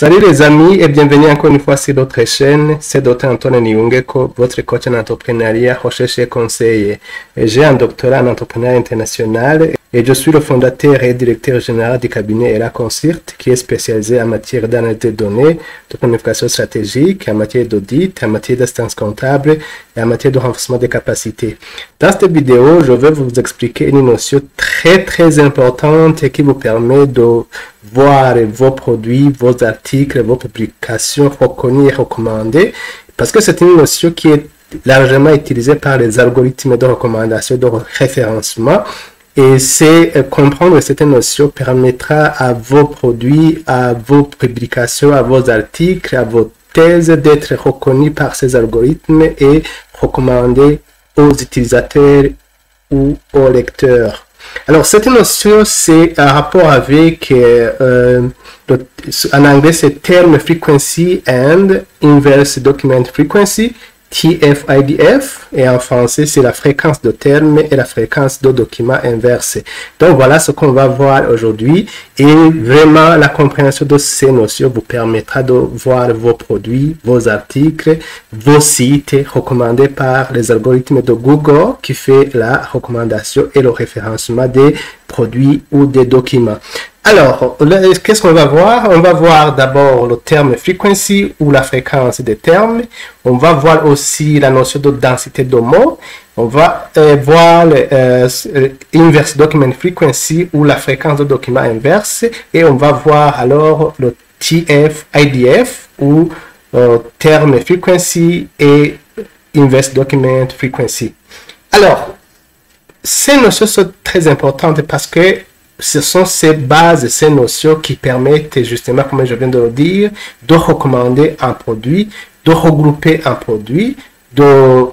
Salut les amis et bienvenue encore une fois sur notre chaîne. C'est Dr Antoine Niungeko, votre coach en entrepreneuriat, recherche et conseiller. J'ai un doctorat en entrepreneuriat international et je suis le fondateur et directeur général du cabinet ELA Consult qui est spécialisé en matière d'analyse de données, de planification stratégique, en matière d'audit, en matière d'assistance comptable et en matière de renforcement des capacités. Dans cette vidéo, je vais vous expliquer une notion très importante qui vous permet de voir vos produits, vos articles, vos publications reconnus et recommandés, parce que c'est une notion qui est largement utilisée par les algorithmes de recommandation, de référencement, et c'est comprendre cette notion permettra à vos produits, à vos publications, à vos articles, à vos thèses d'être reconnus par ces algorithmes et recommandés aux utilisateurs ou aux lecteurs. Alors, cette notion, c'est un rapport avec, en anglais, c'est Term Frequency and Inverse Document Frequency, TF-IDF, et en français, c'est la fréquence de termes et la fréquence de documents inversés. Donc, voilà ce qu'on va voir aujourd'hui, et vraiment, la compréhension de ces notions vous permettra de voir vos produits, vos articles, vos sites recommandés par les algorithmes de Google qui fait la recommandation et le référencement des produits ou des documents. Alors, qu'est-ce qu'on va voir? On va voir d'abord le terme frequency ou la fréquence des termes. On va voir aussi la notion de densité de mots. On va voir inverse document frequency ou la fréquence de document inverse. Et on va voir alors le TF-IDF ou terme frequency et inverse document frequency. Alors, ces notions sont très importantes parce que ce sont ces bases, ces notions qui permettent justement, comme je viens de le dire, de recommander un produit, de regrouper un produit, de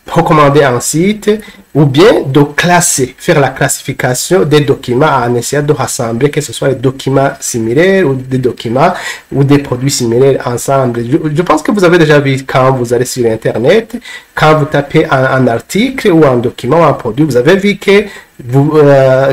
recommander un site ou bien de classer, faire la classification des documents en essayant de rassembler, que ce soit des documents similaires ou des documents ou des produits similaires ensemble. Je pense que vous avez déjà vu quand vous allez sur Internet, quand vous tapez un article ou un document ou un produit, vous avez vu que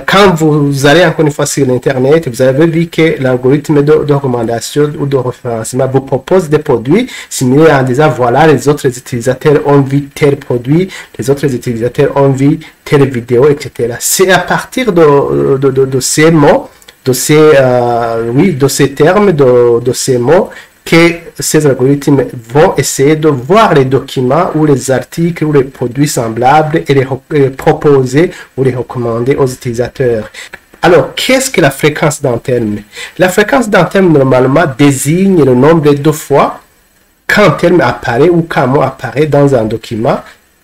quand vous allez encore une fois sur Internet, vous avez vu que l'algorithme de recommandation ou de référencement vous propose des produits similaires en disant voilà, les autres utilisateurs ont vu tel produit, les autres utilisateurs ont vu telle vidéo, etc. C'est à partir de ces mots, de ces termes, de ces mots, que ces algorithmes vont essayer de voir les documents ou les articles ou les produits semblables et les proposer ou les recommander aux utilisateurs. Alors, qu'est-ce que la fréquence d'un terme? La fréquence d'un terme, normalement, désigne le nombre de fois qu'un terme apparaît ou qu'un mot apparaît dans un document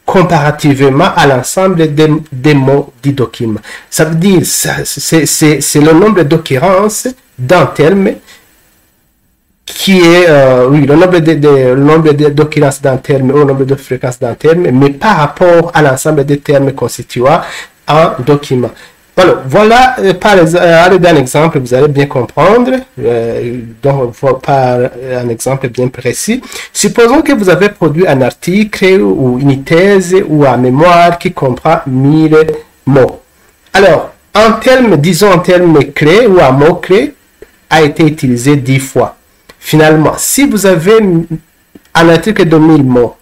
comparativement à l'ensemble des mots du document. Ça veut dire, c'est le nombre d'occurrences d'un terme qui est, le nombre d'occurrences d'un terme ou le nombre de fréquences d'un terme, mais par rapport à l'ensemble des termes constituant un document. Voilà, par un exemple, vous allez bien comprendre, donc par un exemple bien précis. Supposons que vous avez produit un article ou une thèse ou un mémoire qui comprend 1000 mots. Alors, un terme, disons un terme clé ou un mot clé a été utilisé 10 fois. Finalement, si vous avez un article de 1000 mots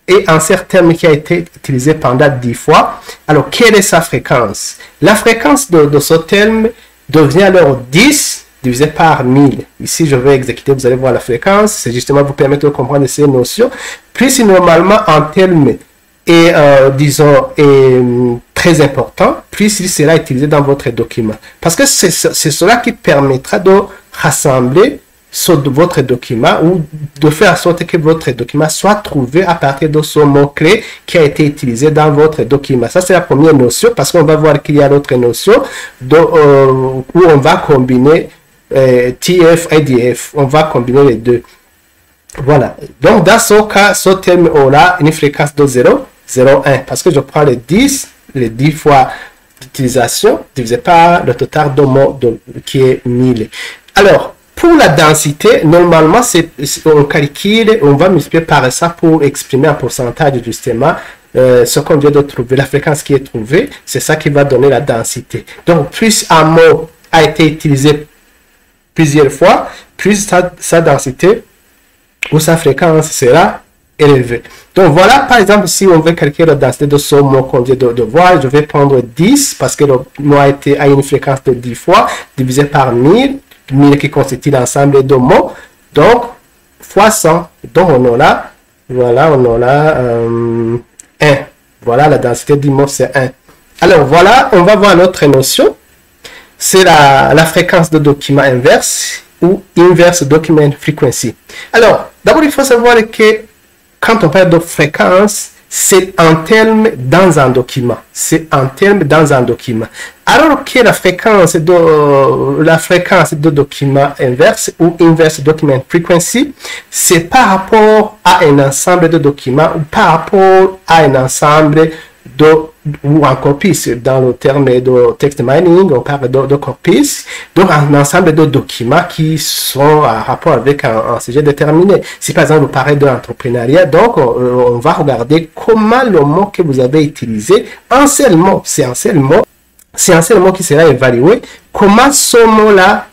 et un certain terme qui a été utilisé pendant 10 fois, alors quelle est sa fréquence? La fréquence de ce terme devient alors 10 divisé par 1000. Ici, je vais exécuter, vous allez voir la fréquence, c'est justement pour permettre de comprendre ces notions. Plus si normalement un terme est, disons, très important, plus il sera utilisé dans votre document. Parce que c'est cela qui permettra de rassembler sur votre document ou de faire en sorte que votre document soit trouvé à partir de ce mot-clé qui a été utilisé dans votre document. Ça, c'est la première notion parce qu'on va voir qu'il y a d'autres notions où on va combiner TF-IDF. On va combiner les deux. Voilà. Donc, dans ce cas, ce terme aura une fréquence de 0,1 parce que je prends les 10 fois d'utilisation divisé par le total de mots qui est 1000. Alors, pour la densité, normalement, on calcule, on va multiplier par ça pour exprimer un pourcentage justement ce qu'on vient de trouver, la fréquence qui est trouvée, c'est ça qui va donner la densité. Donc, plus un mot a été utilisé plusieurs fois, plus sa densité ou sa fréquence sera élevée. Donc voilà, par exemple, si on veut calculer la densité de ce mot qu'on vient de voir, je vais prendre 10 parce que le mot a une fréquence de 10 fois divisé par 1000, 1000 qui constitue l'ensemble de mots, donc fois 100. Donc on a là, voilà, on a là 1. Voilà, la densité du mot c'est 1. Alors voilà, on va voir notre notion. C'est la fréquence de document inverse ou inverse document frequency. Alors, d'abord, il faut savoir que quand on parle de fréquence, c'est un terme dans un document. C'est un terme dans un document. Alors que la fréquence de document inverse ou inverse document frequency, c'est par rapport à un ensemble de documents ou par rapport à un ensemble ou en corpus. Dans le terme de text mining, on parle de corpus, donc un ensemble de documents qui sont en rapport avec un sujet déterminé. Si par exemple vous parlez de l'entrepreneuriat, donc on va regarder comment le mot que vous avez utilisé, c'est un seul mot qui sera évalué, comment ce mot-là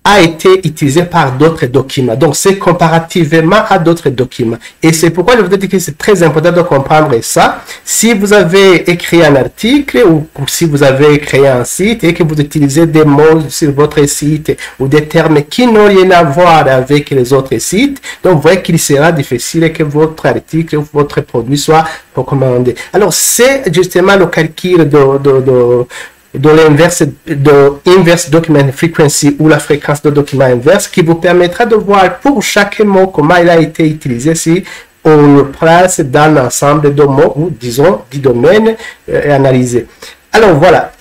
a été utilisé par d'autres documents. Donc, c'est comparativement à d'autres documents. Et c'est pourquoi je vous dis que c'est très important de comprendre ça. Si vous avez écrit un article ou si vous avez créé un site et que vous utilisez des mots sur votre site ou des termes qui n'ont rien à voir avec les autres sites, donc vous voyez qu'il sera difficile que votre article ou votre produit soit recommandé. Alors, c'est justement le calcul de l'inverse inverse document frequency ou la fréquence de document inverse qui vous permettra de voir pour chaque mot comment il a été utilisé si on le place dans l'ensemble de mots ou disons du domaine analysé. Alors voilà,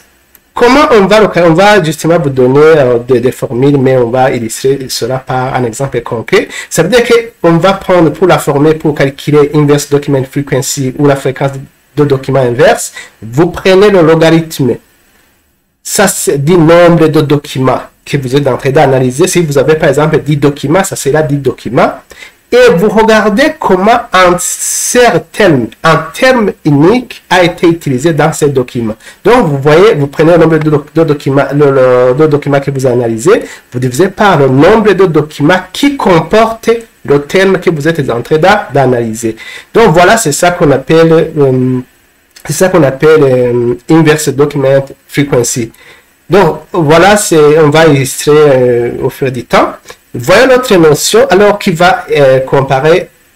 comment on va justement vous donner des formules, mais on va illustrer cela par un exemple concret. Ça veut dire qu'on va prendre pour la formule pour calculer inverse document frequency ou la fréquence de document inverse, vous prenez le logarithme. Ça, c'est du nombre de documents que vous êtes en train d'analyser. Si vous avez par exemple 10 documents, ça sera 10 documents. Et vous regardez comment un terme unique a été utilisé dans ces documents. Donc, vous voyez, vous prenez le nombre de documents que vous analysez, vous divisez par le nombre de documents qui comportent le terme que vous êtes en train d'analyser. Donc, voilà, c'est ça qu'on appelle... inverse document frequency. Donc, voilà, on va illustrer au fur du temps. Voyons notre notion, alors qui va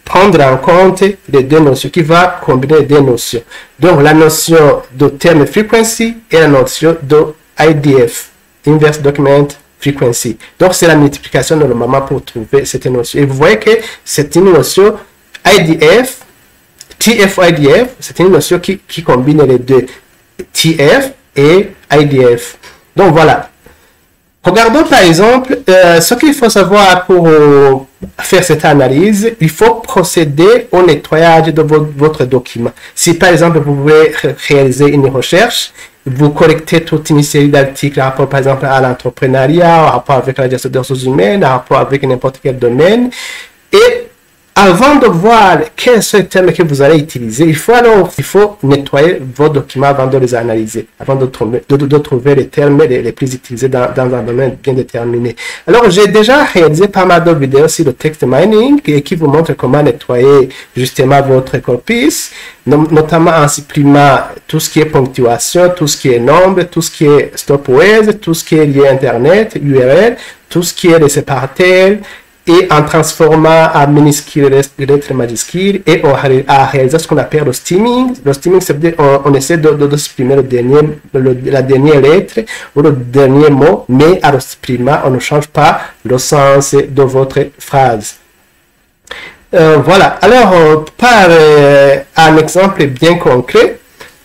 prendre en compte les deux notions, qui va combiner les deux notions. Donc, la notion de terme frequency et la notion de IDF, inverse document frequency. Donc, c'est la multiplication normalement pour trouver cette notion. Et vous voyez que c'est une notion IDF, TF-IDF, c'est une notion qui combine les deux, TF et IDF. Donc voilà. Regardons par exemple, ce qu'il faut savoir pour faire cette analyse, il faut procéder au nettoyage de votre document. Si par exemple vous voulez réaliser une recherche, vous collectez toute une série d'articles en rapport par exemple à l'entrepreneuriat, en rapport avec la gestion des ressources humaines, en rapport avec n'importe quel domaine, et avant de voir quel est le terme que vous allez utiliser, il faut nettoyer vos documents avant de les analyser, avant de trouver les termes les plus utilisés dans un domaine bien déterminé. Alors, j'ai déjà réalisé pas mal de vidéos sur le text mining qui vous montre comment nettoyer justement votre corpus, notamment en supprimant tout ce qui est ponctuation, tout ce qui est nombre, tout ce qui est stop words, tout ce qui est lié Internet, URL, tout ce qui est les séparateurs, et en transformant à minuscule les lettres majuscules et on a réalisé ce qu'on appelle le steaming. Le steaming, ça veut dire on essaie de supprimer la dernière lettre ou le dernier mot, mais en le supprimant, on ne change pas le sens de votre phrase. Voilà, alors par un exemple bien concret,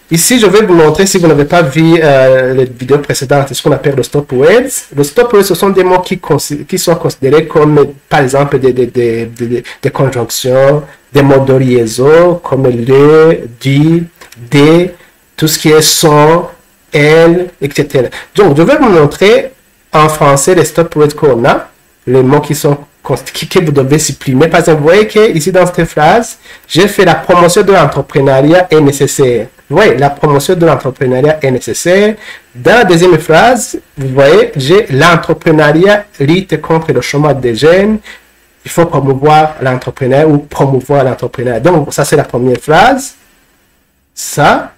ici, je vais vous montrer, si vous n'avez pas vu les vidéos précédentes, ce qu'on appelle le stop words. Le stop words, ce sont des mots qui sont considérés comme, par exemple, des conjonctions, des mots de liaison, comme le, du, des, tout ce qui est son, elle, etc. Donc, je vais vous montrer en français les stop words qu'on a, les mots que vous devez supprimer. Par exemple, vous voyez que ici dans cette phrase, j'ai fait la promotion de l'entrepreneuriat est nécessaire. Vous voyez, la promotion de l'entrepreneuriat est nécessaire. Dans la deuxième phrase, vous voyez, j'ai l'entrepreneuriat lutte contre le chômage des jeunes. Il faut promouvoir l'entrepreneuriat ou promouvoir l'entrepreneuriat. Donc, ça, c'est la première phrase. Ça.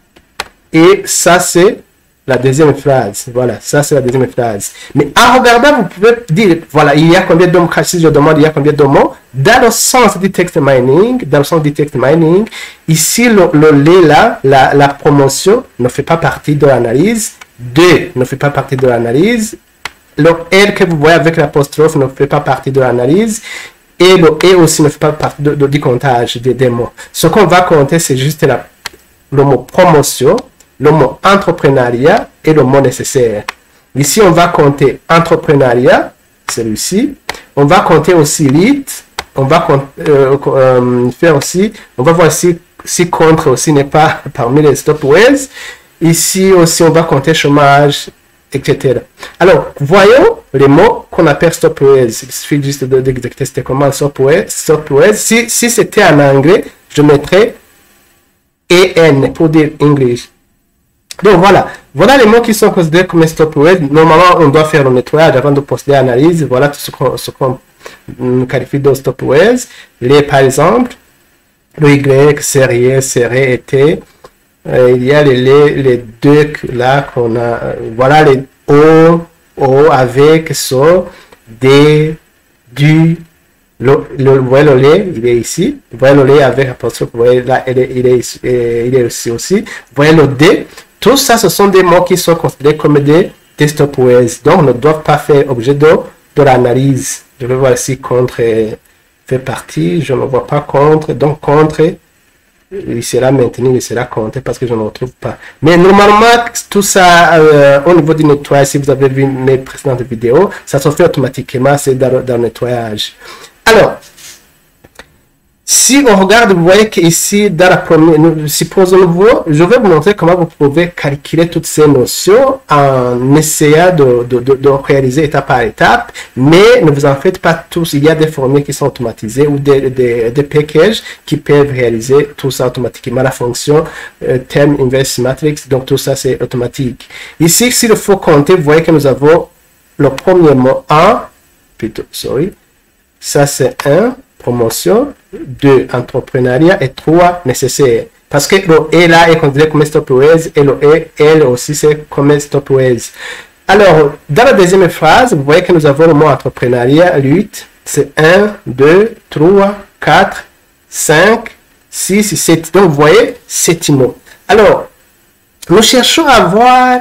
Et ça, c'est la deuxième phrase. Voilà, ça, c'est la deuxième phrase. Mais en regardant, vous pouvez dire, voilà, il y a combien de mots, si je demande, il y a combien de mots. Dans le sens du text mining, ici, le là, la promotion ne fait pas partie de l'analyse. 2 ne fait pas partie de l'analyse. Le R que vous voyez avec l'apostrophe ne fait pas partie de l'analyse. Et le E aussi ne fait pas partie du comptage des mots. Ce qu'on va compter, c'est juste le mot promotion, le mot entrepreneuriat et le mot nécessaire. Ici, on va compter entrepreneuriat, celui-ci. On va compter aussi lead. On va faire aussi, on va voir si contre aussi n'est pas parmi les stop words. Ici aussi, on va compter chômage, etc. Alors, voyons les mots qu'on appelle stop words. Il suffit juste de tester comment stop words. Si c'était en anglais, je mettrais EN pour dire English. Donc voilà les mots qui sont considérés comme stop words. Normalement, on doit faire le nettoyage avant de poster l'analyse. Voilà tout ce qu'on qualifie de stop words. Les, par exemple, le Y, sérieux, serré, été. Il y a les deux là qu'on a. Voilà les O, avec, so, des, du. Vous voyez le lait, il est ici. Vous voyez le lait avec apostrophe. Vous voyez là, il est ici aussi. Vous voyez le D. Tout ça, ce sont des mots qui sont considérés comme des stop words. Donc, ne doivent pas faire objet de l'analyse. Je vais voir si contre fait partie. Je ne vois pas contre. Donc, contre, il sera maintenu, il sera compté parce que je ne le retrouve pas. Mais normalement, tout ça, au niveau du nettoyage, si vous avez vu mes précédentes vidéos, ça se fait automatiquement, c'est dans le nettoyage. Alors, si on regarde, vous voyez qu'ici, dans la première, supposons-nous, je vais vous montrer comment vous pouvez calculer toutes ces notions en essayant de réaliser étape par étape, mais ne vous en faites pas tous. Il y a des formules qui sont automatisées ou des packages qui peuvent réaliser tout ça automatiquement. La fonction term inverse matrix, donc tout ça c'est automatique. Ici, s'il faut compter, vous voyez que nous avons le premier mot 1, plutôt, sorry, ça c'est 1. Promotion, 2 entrepreneuriat et 3 nécessaire. Parce que le E là est considéré comme stop words et le E, elle aussi c'est comme stop words. Alors, dans la deuxième phrase, vous voyez que nous avons le mot entrepreneuriat, lutte, c'est 1, 2, 3, 4, 5, 6, 7. Donc, vous voyez, 7 mots. Alors, nous cherchons à voir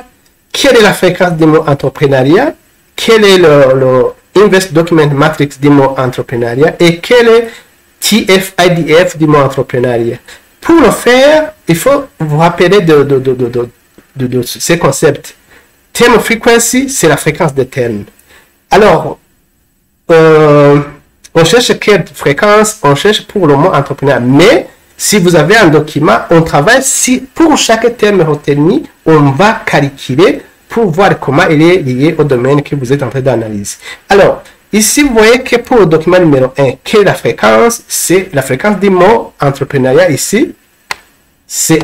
quelle est la fréquence des mots entrepreneuriat, quel est le Inverse Document Matrix du mot entrepreneuriat et quel est TF-IDF du mot entrepreneuriat. Pour le faire, il faut vous rappeler de ces concepts. Term frequency, c'est la fréquence des termes. Alors, on cherche quelle fréquence? On cherche pour le mot entrepreneuriat. Mais, si vous avez un document, on travaille, si pour chaque terme retenu, on va calculer pour voir comment il est lié au domaine que vous êtes en train d'analyser. Alors, ici, vous voyez que pour le document numéro 1, quelle est la fréquence? C'est la fréquence du mot entrepreneuriat ici. Vous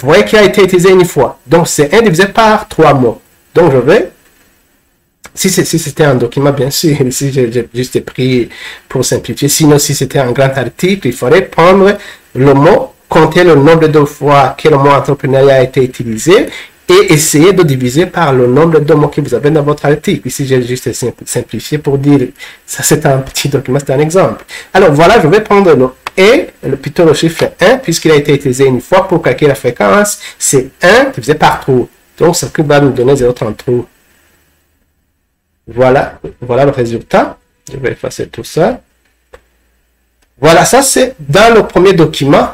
voyez qu'il a été utilisé une fois. Donc, c'est 1 divisé par 3 mots. Donc, je vais, si c'était un document, bien sûr, ici, j'ai juste pris pour simplifier. Sinon, si c'était un grand article, il faudrait prendre le mot, compter le nombre de fois que le mot entrepreneuriat a été utilisé, et essayer de diviser par le nombre de mots que vous avez dans votre article. Ici, j'ai juste simplifié pour dire, ça c'est un petit document, c'est un exemple. Alors voilà, je vais prendre le E, plutôt le chiffre 1, puisqu'il a été utilisé une fois pour calculer la fréquence, c'est 1 divisé par 3. Donc, ça va nous donner 0,33. Voilà le résultat. Je vais effacer tout ça. Voilà, ça c'est dans le premier document.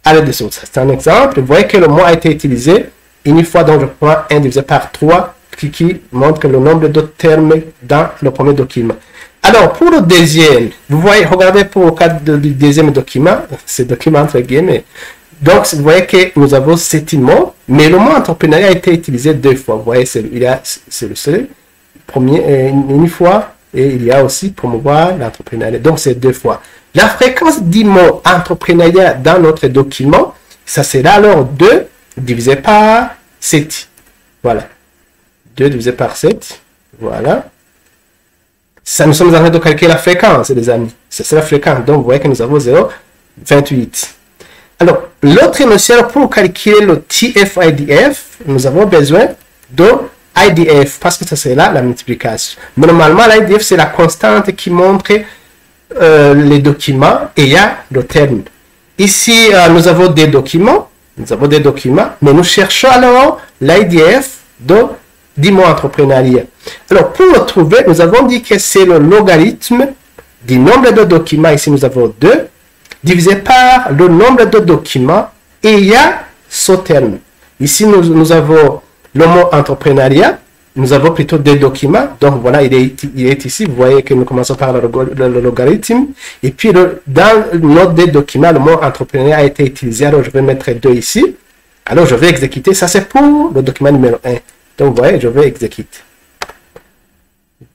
Allez dessous, c'est un exemple. Vous voyez que le mot a été utilisé une fois, donc je prends 1 divisé par 3 qui montre le nombre de termes dans le premier document. Alors, pour le deuxième, vous voyez, regardez pour le cas du deuxième document, c'est document entre guillemets. Donc, vous voyez que nous avons 7 mots, mais le mot entrepreneuriat a été utilisé 2 fois. Vous voyez, c'est le seul, une fois, et il y a aussi promouvoir l'entrepreneuriat. Donc, c'est 2 fois. La fréquence du mot entrepreneuriat dans notre document, ça sera alors 2. divisé par 7. Voilà. 2 divisé par 7. Voilà. Ça, nous sommes en train de calculer la fréquence, les amis. C'est la fréquence. Donc, vous voyez que nous avons 0,28. Alors, l'autre énonciateur, pour calculer le TF-IDF, nous avons besoin de IDF, parce que ça c'est là la multiplication. Normalement, l'IDF, c'est la constante qui montre les documents et il y a le terme. Ici, nous avons des documents, mais nous cherchons alors l'IDF du mot entrepreneuriat. Alors, pour le trouver, nous avons dit que c'est le logarithme du nombre de documents, ici nous avons 2, divisé par le nombre de documents, et il y a ce terme. Ici, nous avons le mot entrepreneuriat, nous avons plutôt des documents, donc voilà, il est ici, vous voyez que nous commençons par le logarithme, et puis dans notre des documents, le mot entrepreneuriat a été utilisé, alors je vais mettre 2 ici, alors je vais exécuter, ça c'est pour le document numéro 1, donc vous voyez, je vais exécuter.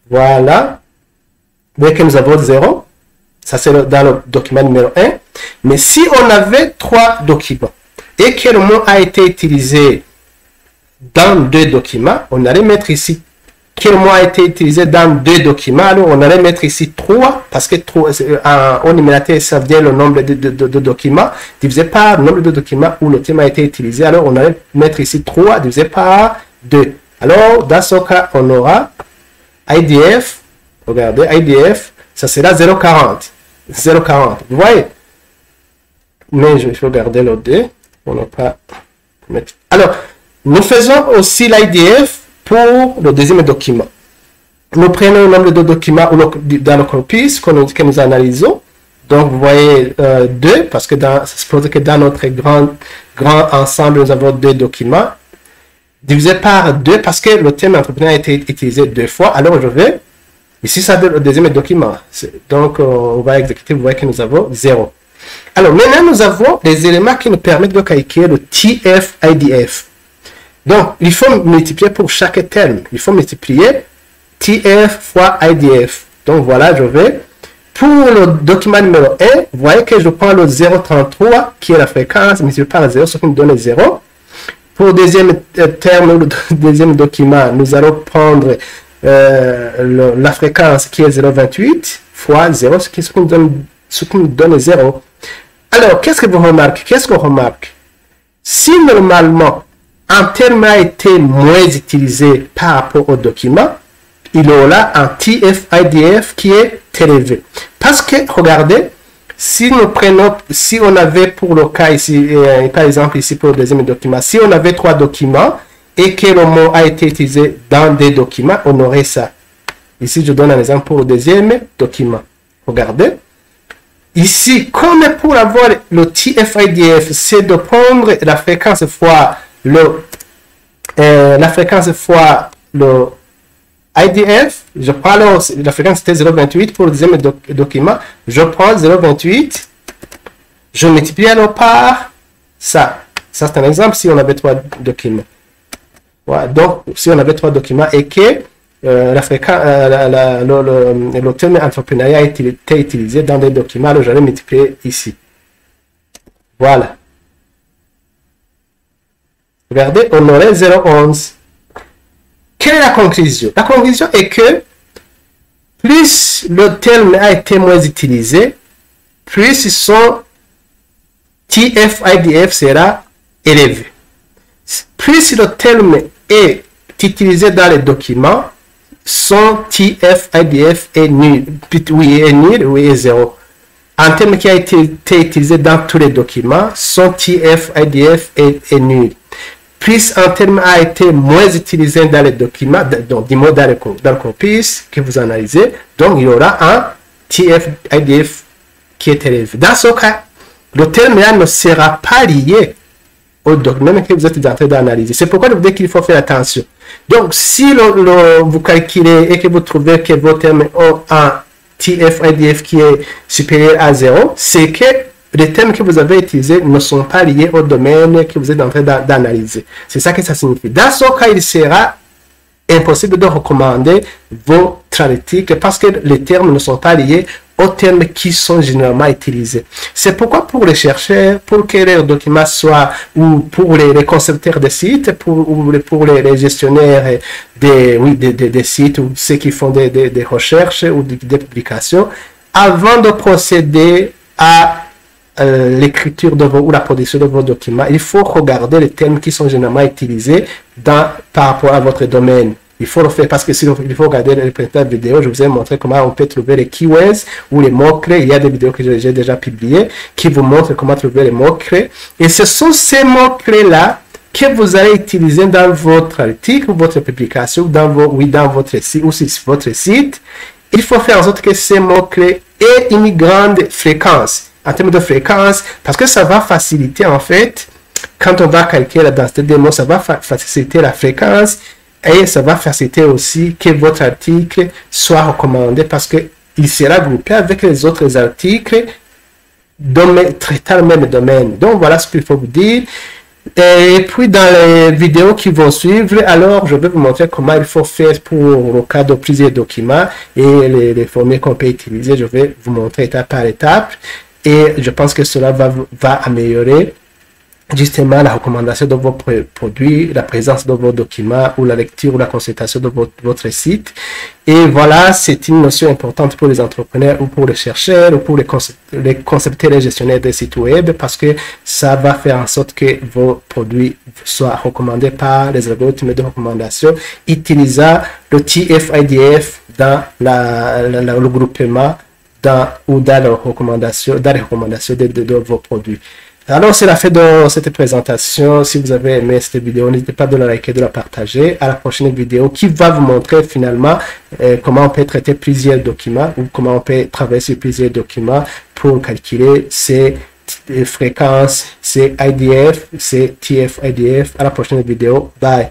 Voilà, vous voyez que nous avons 0, ça c'est dans le document numéro 1, mais si on avait 3 documents, et que le mot a été utilisé dans 2 documents, on allait mettre ici quel mot a été utilisé dans 2 documents, alors on allait mettre ici 3, parce que 3, en numérateur, ça vient le nombre de documents, divisé par le nombre de documents où le thème a été utilisé, alors on allait mettre ici 3 divisé par 2. Alors, dans ce cas, on aura IDF, regardez, IDF, ça sera 0,40. 0,40, vous voyez? Mais je vais regarder le 2, pour ne pas mettre... Alors, nous faisons aussi l'IDF pour le deuxième document. Nous prenons le nombre de documents dans le corpus que nous analysons. Donc, vous voyez 2, parce que ça suppose que dans notre grand ensemble, nous avons 2 documents. Divisé par 2, parce que le terme entrepreneur a été utilisé 2 fois. Alors, je vais... Ici, ça donne le deuxième document. Donc, on va exécuter. Vous voyez que nous avons 0. Alors, maintenant, nous avons des éléments qui nous permettent de calculer le TF-IDF. Donc, il faut multiplier pour chaque terme. Il faut multiplier TF fois IDF. Donc, voilà, je vais. Pour le document numéro 1, vous voyez que je prends le 0,33, qui est la fréquence, multiplié par 0, ce qui me donne 0. Pour le deuxième terme, le deuxième document, nous allons prendre la fréquence qui est 0,28 fois 0, ce qui nous donne 0. Alors, qu'est-ce que vous remarquez? Qu'est-ce qu'on remarque? Si normalement, un terme a été moins utilisé par rapport au document, il aura un TF-IDF qui est élevé. Parce que, regardez, si on avait pour le cas ici, par exemple ici pour le deuxième document, si on avait 3 documents et que le mot a été utilisé dans des documents, on aurait ça. Ici, je donne un exemple pour le deuxième document. Regardez. Ici, comme pour avoir le TF-IDF, c'est de prendre la fréquence fois le IDF, je prends la fréquence c'était 0,28 pour le deuxième document, je prends 0,28, je multiplie alors par ça. Ça c'est un exemple si on avait 3 documents. Voilà, donc si on avait 3 documents et que le terme entrepreneuriat a été utilisé dans des documents, alors j'allais multiplier ici. Voilà. Regardez, on aurait 0,11. Quelle est la conclusion? La conclusion est que plus le terme a été moins utilisé, plus son TF-IDF sera élevé. Plus le terme est utilisé dans les documents, son TF-IDF est nul. Oui, est nul, oui, est 0. Un terme qui a été utilisé dans tous les documents, son TF-IDF est nul. Plus un terme a été moins utilisé dans les documents, donc du mot dans le corpus que vous analysez, donc il y aura un TF-IDF qui est élevé. Dans ce cas, le terme là ne sera pas lié au document que vous êtes en train d'analyser. C'est pourquoi je vous dis qu'il faut faire attention. Donc, si vous calculez et que vous trouvez que vos termes ont un TF-IDF qui est supérieur à 0, c'est que les termes que vous avez utilisés ne sont pas liés au domaine que vous êtes en train d'analyser. C'est ça que ça signifie. Dans ce cas, il sera impossible de recommander votre article parce que les termes ne sont pas liés aux termes qui sont généralement utilisés. C'est pourquoi pour les chercheurs, pour que leurs documents soient, ou pour les concepteurs de sites, pour les gestionnaires des sites, ou ceux qui font des recherches ou des publications, avant de procéder à l'écriture ou la production de vos documents, il faut regarder les termes qui sont généralement utilisés par rapport à votre domaine. Il faut le faire parce que il faut regarder les précédentes vidéos. Je vous ai montré comment on peut trouver les keywords ou les mots-clés. Il y a des vidéos que j'ai déjà publiées qui vous montrent comment trouver les mots-clés. Et ce sont ces mots-clés-là que vous allez utiliser dans votre article ou votre publication, dans votre site ou sur votre site. Il faut faire en sorte que ces mots-clés aient une grande fréquence. En termes de fréquence, parce que ça va faciliter en fait, quand on va calculer la densité des mots, ça va faciliter la fréquence et ça va faciliter aussi que votre article soit recommandé parce qu'il sera groupé avec les autres articles traitant le même domaine. Donc voilà ce qu'il faut vous dire. Et puis dans les vidéos qui vont suivre, alors je vais vous montrer comment il faut faire pour le cas de plusieurs documents et les formules qu'on peut utiliser. Je vais vous montrer étape par étape. Et je pense que cela va améliorer justement la recommandation de vos produits, la présence de vos documents ou la lecture ou la consultation de votre site. Et voilà, c'est une notion importante pour les entrepreneurs ou pour les chercheurs ou pour les concepteurs et gestionnaires des sites web parce que ça va faire en sorte que vos produits soient recommandés par les algorithmes de recommandation utilisant le TF-IDF dans le groupement dans les recommandations de vos produits. Alors, c'est la fin de cette présentation. Si vous avez aimé cette vidéo, n'hésitez pas de la liker, de la partager. À la prochaine vidéo qui va vous montrer finalement comment on peut traiter plusieurs documents ou comment on peut travailler sur plusieurs documents pour calculer ces fréquences, ces IDF, ces TF-IDF. À la prochaine vidéo. Bye.